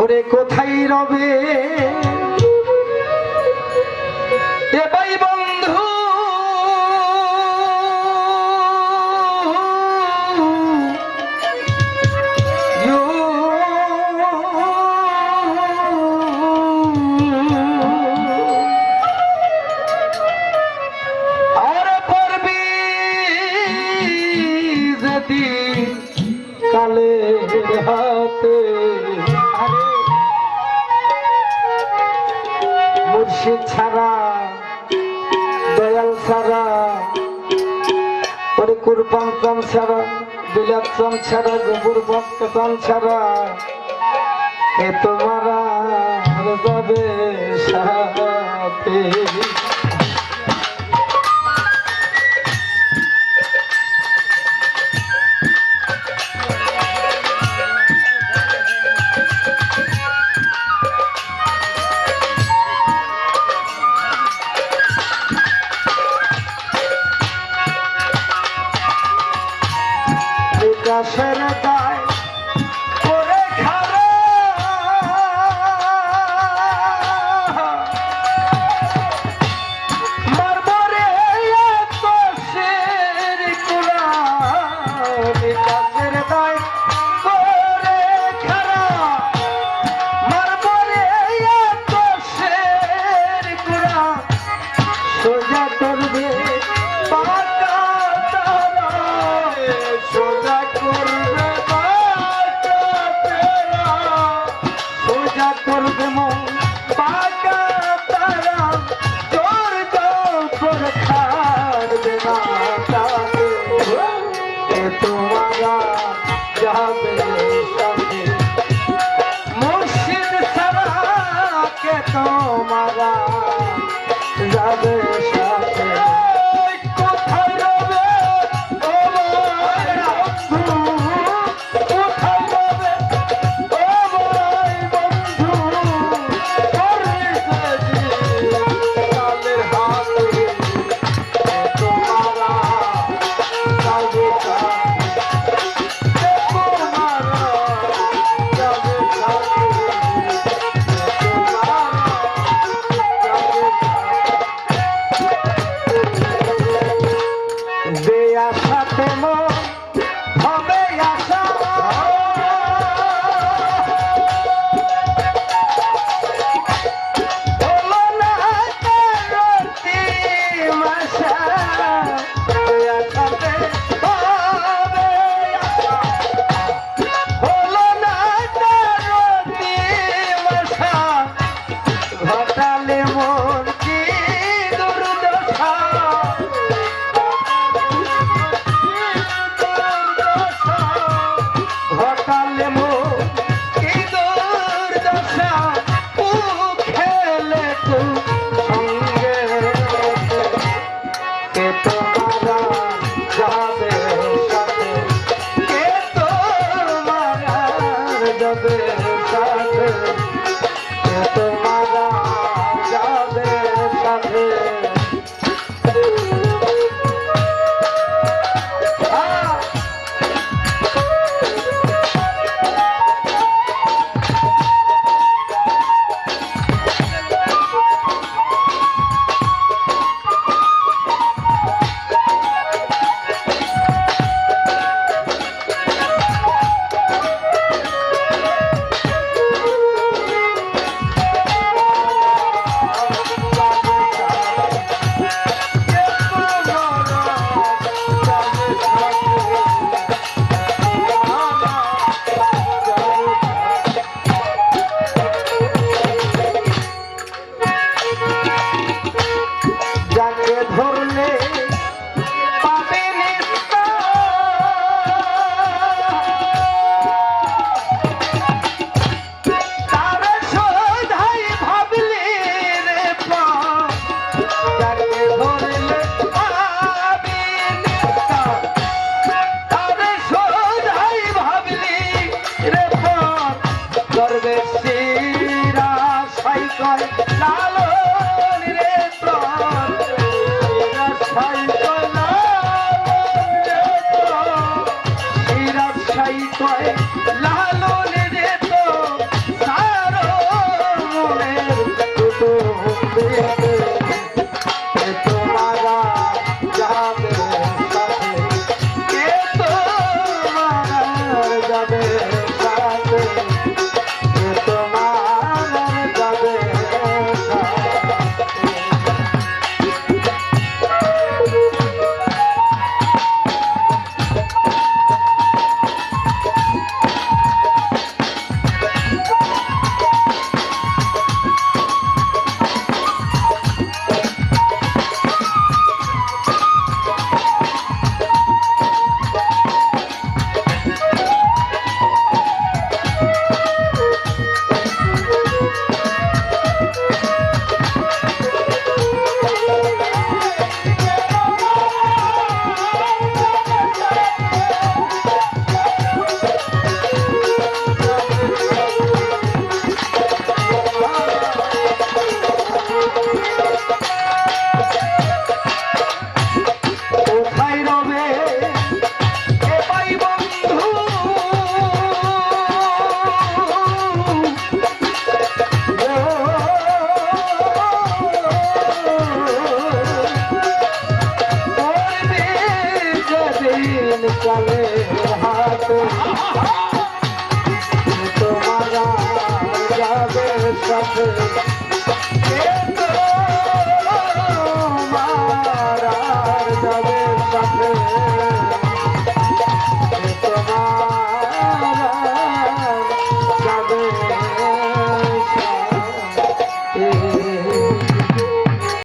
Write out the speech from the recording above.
ওরে কোথায় রবে এ ভাই বন্ধু আর পড়বি যদি কালের হাতে মুর্শিদ ছাড়া দয়াল ছাড়া ওরে কুরবান চাম ছাড়া বিলাত চাম ছাড়া গোবর ভক্ত চাম ছাড়া এ তোমারা যাবে সাথে গাছের গায়ে করে খারা মারবরে এত শের কুলা গাছের গায়ে করে খারা মারবরে এত শের কুলা সোজা করবে সোজা করবে মন পাকা তারা তোর তোর খাড়বে না তাকে এ তোমারা যাবে সাথে মুর্শিদ ছাড়া কে তোমারা যাবে সাথে কয় লালন রে তো দিন চলে হাতে তোমারা যাবে সাথে তোমারা যাবে সাথে